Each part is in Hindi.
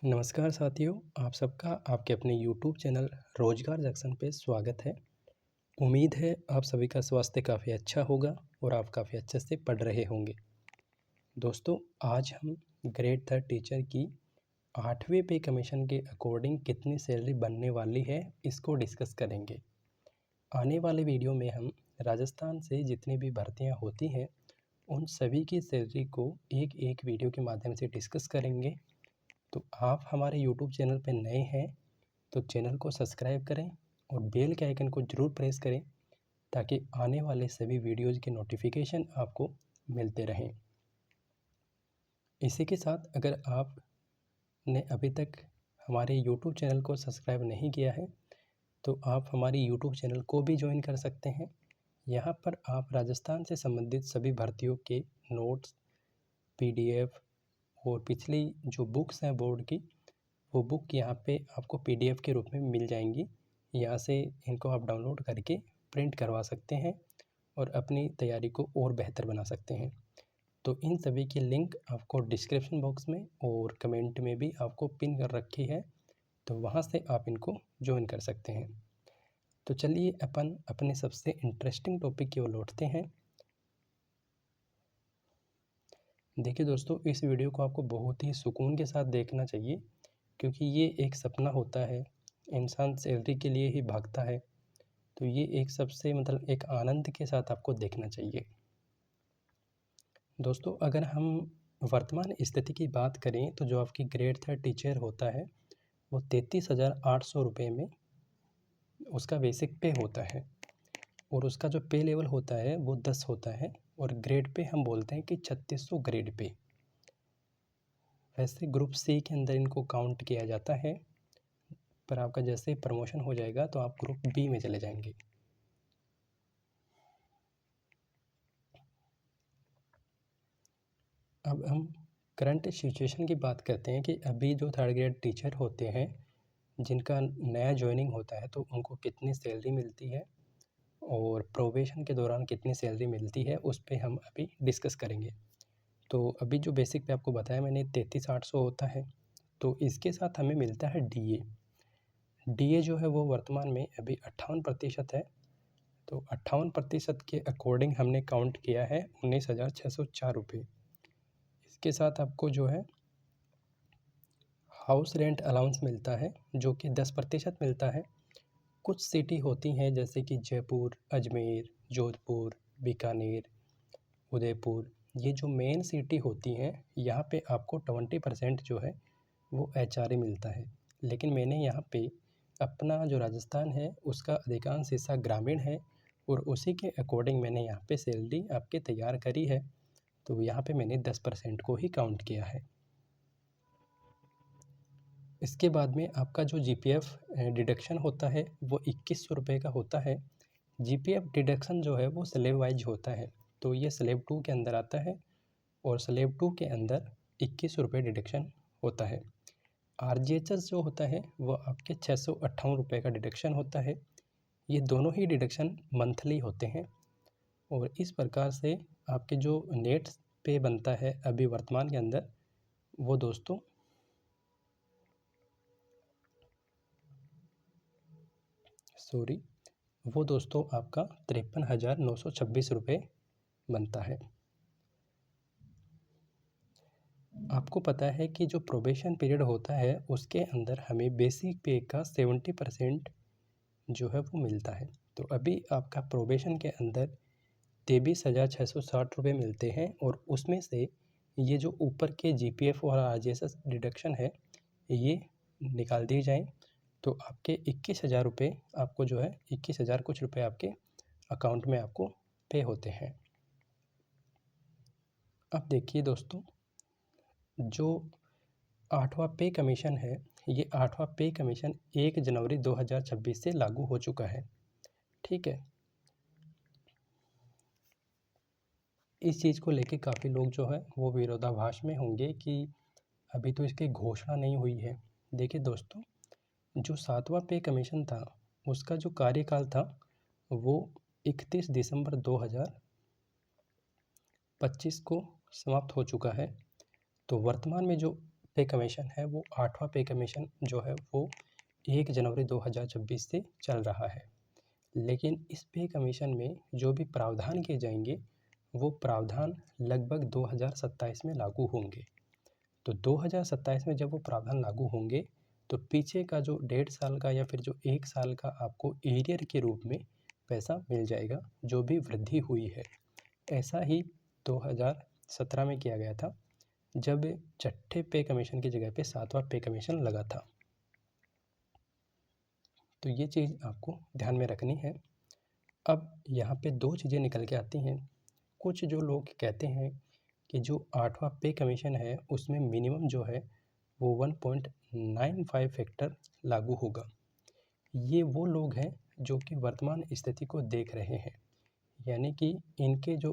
नमस्कार साथियों, आप सबका आपके अपने यूट्यूब चैनल रोजगार जंक्शन पे स्वागत है। उम्मीद है आप सभी का स्वास्थ्य काफ़ी अच्छा होगा और आप काफ़ी अच्छे से पढ़ रहे होंगे। दोस्तों, आज हम ग्रेड 3 टीचर की 8वें पे कमीशन के अकॉर्डिंग कितनी सैलरी बनने वाली है, इसको डिस्कस करेंगे। आने वाले वीडियो में हम राजस्थान से जितनी भी भर्तियाँ होती हैं, उन सभी की सैलरी को एक एक वीडियो के माध्यम से डिस्कस करेंगे। तो आप हमारे यूट्यूब चैनल पर नए हैं तो चैनल को सब्सक्राइब करें और बेल के आइकन को ज़रूर प्रेस करें ताकि आने वाले सभी वीडियोज़ के नोटिफिकेशन आपको मिलते रहें। इसी के साथ अगर आपने अभी तक हमारे यूट्यूब चैनल को सब्सक्राइब नहीं किया है तो आप हमारी यूट्यूब चैनल को भी ज्वाइन कर सकते हैं। यहाँ पर आप राजस्थान से संबंधित सभी भर्तियों के नोट्स, पीडीएफ और पिछली जो बुक्स हैं बोर्ड की, वो बुक यहाँ पे आपको पीडीएफ के रूप में मिल जाएंगी। यहाँ से इनको आप डाउनलोड करके प्रिंट करवा सकते हैं और अपनी तैयारी को और बेहतर बना सकते हैं। तो इन सभी की लिंक आपको डिस्क्रिप्शन बॉक्स में और कमेंट में भी आपको पिन कर रखी है, तो वहाँ से आप इनको ज्वाइन कर सकते हैं। तो चलिए अपन अपने सबसे इंटरेस्टिंग टॉपिक की ओर लौटते हैं। देखिए दोस्तों, इस वीडियो को आपको बहुत ही सुकून के साथ देखना चाहिए क्योंकि ये एक सपना होता है। इंसान सैलरी के लिए ही भागता है, तो ये एक सबसे एक आनंद के साथ आपको देखना चाहिए। दोस्तों, अगर हम वर्तमान स्थिति की बात करें तो जो आपकी ग्रेड 3 टीचर होता है वो 33,800 रुपये में उसका बेसिक पे होता है और उसका जो पे लेवल होता है वो 10 होता है और ग्रेड पे हम बोलते हैं कि 3600 ग्रेड पे। वैसे ग्रुप सी के अंदर इनको काउंट किया जाता है, पर आपका जैसे प्रमोशन हो जाएगा तो आप ग्रुप बी में चले जाएंगे। अब हम करंट सिचुएशन की बात करते हैं कि अभी जो थर्ड ग्रेड टीचर होते हैं जिनका नया ज्वाइनिंग होता है तो उनको कितनी सैलरी मिलती है और प्रोबेशन के दौरान कितनी सैलरी मिलती है, उस पे हम अभी डिस्कस करेंगे। तो अभी जो बेसिक पे आपको बताया मैंने 33,800 होता है, तो इसके साथ हमें मिलता है डीए। डीए जो है वो वर्तमान में अभी 58% है। तो 58% के अकॉर्डिंग हमने काउंट किया है 19,604 रुपये। इसके साथ आपको जो है हाउस रेंट अलाउंस मिलता है जो कि 10% मिलता है। कुछ सिटी होती हैं जैसे कि जयपुर, अजमेर, जोधपुर, बीकानेर, उदयपुर, ये जो मेन सिटी होती हैं यहाँ पे आपको 20% जो है वो एचआरए मिलता है। लेकिन मैंने यहाँ पे अपना जो राजस्थान है उसका अधिकांश हिस्सा ग्रामीण है और उसी के अकॉर्डिंग मैंने यहाँ पे सैलरी आपके तैयार करी है, तो यहाँ पे मैंने 10% को ही काउंट किया है। इसके बाद में आपका जो जीपीएफ डिडक्शन होता है वो 2100 रुपये का होता है। जीपीएफ डिडक्शन जो है वो स्लेब वाइज होता है, तो ये स्लेब 2 के अंदर आता है और स्लेब 2 के अंदर 2100 रुपये डिडक्शन होता है। आरजीएचएस जो होता है वो आपके 658 रुपये का डिडक्शन होता है। ये दोनों ही डिडक्शन मंथली होते हैं और इस प्रकार से आपके जो नेट पे बनता है अभी वर्तमान के अंदर वो दोस्तों आपका 53,926 रुपये बनता है। आपको पता है कि जो प्रोबेशन पीरियड होता है उसके अंदर हमें बेसिक पे का 70% जो है वो मिलता है। तो अभी आपका प्रोबेशन के अंदर 23,660 रुपये मिलते हैं और उसमें से ये जो ऊपर के जीपीएफ और आरजीएसएस डिडक्शन है ये निकाल दिए जाएँ तो आपके 21,000 रुपये आपको जो है 21,000 कुछ रुपये आपके अकाउंट में आपको पे होते हैं। अब देखिए दोस्तों, जो 8वां पे कमीशन है, ये 8वां पे कमीशन 1 जनवरी 2026 से लागू हो चुका है। ठीक है, इस चीज़ को लेके काफ़ी लोग जो है वो विरोधाभास में होंगे कि अभी तो इसकी घोषणा नहीं हुई है। देखिए दोस्तों, जो 7वां पे कमीशन था उसका जो कार्यकाल था वो 31 दिसंबर 2025 को समाप्त हो चुका है। तो वर्तमान में जो पे कमीशन है वो 8वां पे कमीशन जो है वो 1 जनवरी 2026 से चल रहा है। लेकिन इस पे कमीशन में जो भी प्रावधान किए जाएंगे वो प्रावधान लगभग 2027 में लागू होंगे। तो 2027 में जब वो प्रावधान लागू होंगे तो पीछे का जो 1.5 साल का या फिर जो 1 साल का आपको एरियर के रूप में पैसा मिल जाएगा जो भी वृद्धि हुई है। ऐसा ही 2017 में किया गया था जब छठे पे कमीशन की जगह पे 7वां पे कमीशन लगा था। तो ये चीज़ आपको ध्यान में रखनी है। अब यहाँ पे 2 चीज़ें निकल के आती हैं। कुछ जो लोग कहते हैं कि जो 8वां पे कमीशन है उसमें मिनिमम जो है वो 1.95 फैक्टर लागू होगा। ये वो लोग हैं जो कि वर्तमान स्थिति को देख रहे हैं, यानी कि इनके जो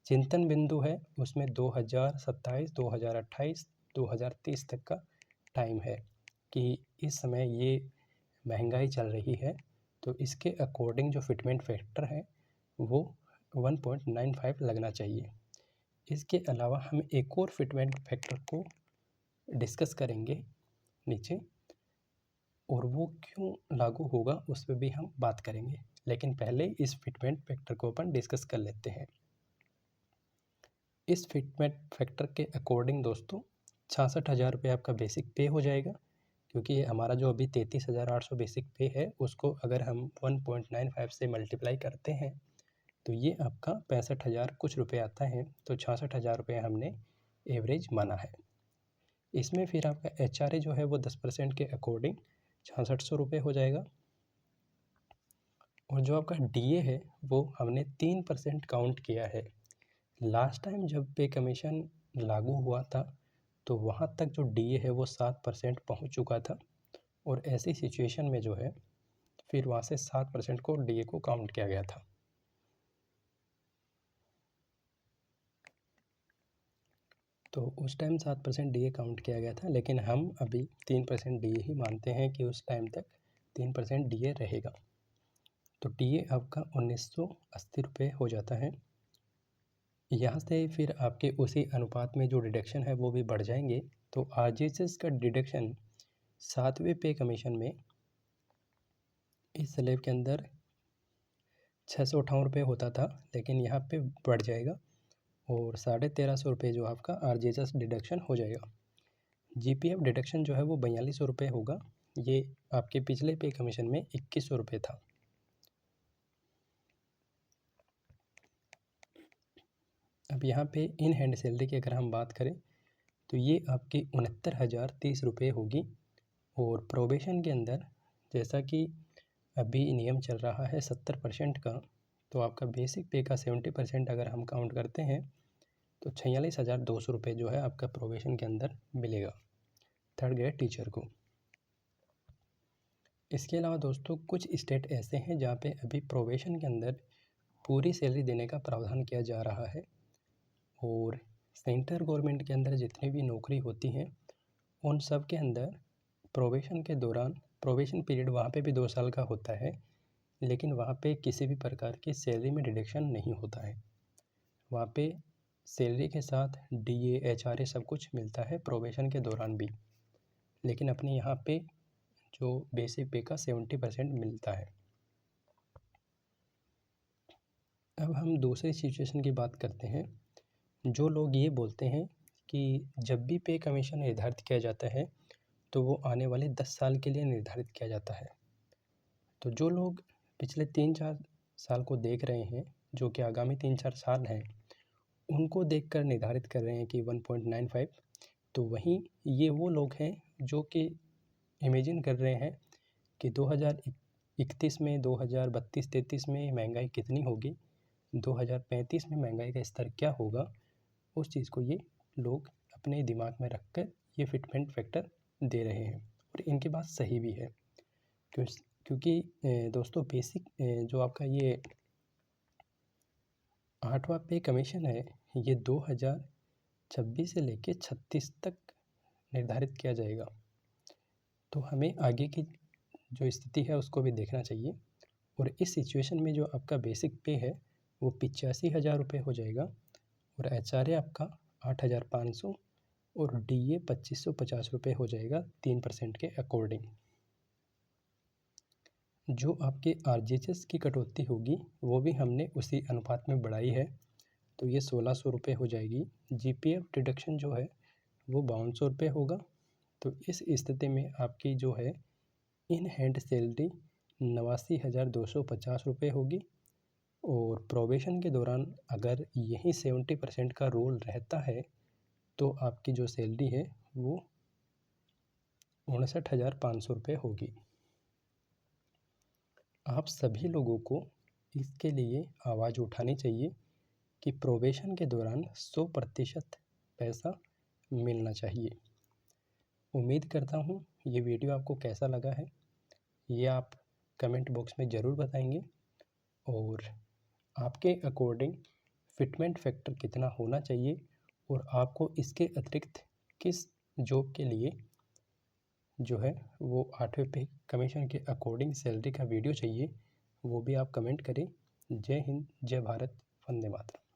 चिंतन बिंदु है उसमें 2027, 2028, 2030 तक का टाइम है कि इस समय ये महंगाई चल रही है, तो इसके अकॉर्डिंग जो फिटमेंट फैक्टर है वो 1.95 लगना चाहिए। इसके अलावा हम एक और फिटमेंट फैक्टर को डिस्कस करेंगे नीचे, और वो क्यों लागू होगा उस पर भी हम बात करेंगे। लेकिन पहले इस फिटमेंट फैक्टर को अपन डिस्कस कर लेते हैं। इस फिटमेंट फैक्टर के अकॉर्डिंग दोस्तों 66,000 रुपये आपका बेसिक पे हो जाएगा, क्योंकि हमारा जो अभी 33,800 बेसिक पे है उसको अगर हम 1.95 से मल्टीप्लाई करते हैं तो ये आपका 65,000 कुछ रुपये आता है। तो 66,000 रुपये हमने एवरेज माना है। इसमें फिर आपका HRA जो है वो 10% के अकॉर्डिंग 6600 रुपये हो जाएगा, और जो आपका DA है वो हमने 3% काउंट किया है। लास्ट टाइम जब पे कमीशन लागू हुआ था तो वहाँ तक जो DA है वो 7% पहुँच चुका था, और ऐसी सिचुएशन में जो है फिर वहाँ से 7% को DA को काउंट किया गया था। तो उस टाइम 7% DA काउंट किया गया था, लेकिन हम अभी 3% DA ही मानते हैं कि उस टाइम तक 3% DA रहेगा। तो DA आपका 1980 रुपये हो जाता है। यहाँ से फिर आपके उसी अनुपात में जो डिडक्शन है वो भी बढ़ जाएंगे। तो RGHS का डिडक्शन 7वें पे कमीशन में इस स्लैब के अंदर 658 रुपये होता था, लेकिन यहाँ पे बढ़ जाएगा और 1350 रुपये जो आपका RGHS डिडक्शन हो जाएगा। GPF डिडक्शन जो है वो 4200 रुपये होगा। ये आपके पिछले पे कमीशन में 2100 रुपये था। अब यहाँ पे इन हैंड सैलरी की अगर हम बात करें तो ये आपकी 69,030 रुपये होगी। और प्रोबेशन के अंदर जैसा कि अभी नियम चल रहा है 70% का, तो आपका बेसिक पे का 70% अगर हम काउंट करते हैं तो 46,200 रुपये जो है आपका प्रोबेशन के अंदर मिलेगा थर्ड ग्रेड टीचर को। इसके अलावा दोस्तों कुछ स्टेट ऐसे हैं जहाँ पे अभी प्रोबेशन के अंदर पूरी सैलरी देने का प्रावधान किया जा रहा है, और सेंट्रल गवर्नमेंट के अंदर जितनी भी नौकरी होती हैं उन सब के अंदर प्रोबेशन के दौरान, प्रोबेशन पीरियड वहाँ पे भी 2 साल का होता है, लेकिन वहाँ पे किसी भी प्रकार की सैलरी में डिडक्शन नहीं होता है। वहाँ पे सैलरी के साथ DA HRA सब कुछ मिलता है प्रोबेशन के दौरान भी, लेकिन अपने यहाँ पे जो बेसिक पे का 70% मिलता है। अब हम दूसरी सिचुएशन की बात करते हैं। जो लोग ये बोलते हैं कि जब भी पे कमीशन निर्धारित किया जाता है तो वो आने वाले 10 साल के लिए निर्धारित किया जाता है। तो जो लोग पिछले 3-4 साल को देख रहे हैं, जो कि आगामी 3-4 साल हैं, उनको देखकर निर्धारित कर रहे हैं कि 1.95, तो वहीं ये वो लोग हैं जो कि इमेजिन कर रहे हैं कि 2031 में, 2032-33 में महंगाई कितनी होगी, 2035 में महंगाई का स्तर क्या होगा, उस चीज़ को ये लोग अपने दिमाग में रख कर ये फिटमेंट फैक्टर दे रहे हैं, और इनकी बात सही भी है। क्योंकि दोस्तों बेसिक जो आपका ये 8वां पे कमीशन है ये 2026 से लेके 36 तक निर्धारित किया जाएगा। तो हमें आगे की जो स्थिति है उसको भी देखना चाहिए, और इस सिचुएशन में जो आपका बेसिक पे है वो 85,000 रुपये हो जाएगा, और HRA आपका 8,500, और DA 2550 रुपये हो जाएगा 3% के अकॉर्डिंग। जो आपके RGHS की कटौती होगी वो भी हमने उसी अनुपात में बढ़ाई है, तो ये 1600 रुपये हो जाएगी। GPF डिडक्शन जो है वो 5200 रुपये होगा। तो इस स्थिति में आपकी जो है इन हैंड सैलरी 89,250 रुपये होगी। और प्रोबेशन के दौरान अगर यही 70% का रोल रहता है तो आपकी जो सैलरी है वो 59,500 रुपये होगी। आप सभी लोगों को इसके लिए आवाज़ उठानी चाहिए कि प्रोबेशन के दौरान 100% पैसा मिलना चाहिए। उम्मीद करता हूँ ये वीडियो आपको कैसा लगा है ये आप कमेंट बॉक्स में ज़रूर बताएंगे, और आपके अकॉर्डिंग फिटमेंट फैक्टर कितना होना चाहिए और आपको इसके अतिरिक्त किस जॉब के लिए जो है वो 8वें पे कमीशन के अकॉर्डिंग सैलरी का वीडियो चाहिए, वो भी आप कमेंट करें। जय हिंद, जय भारत, वंदे मातरम।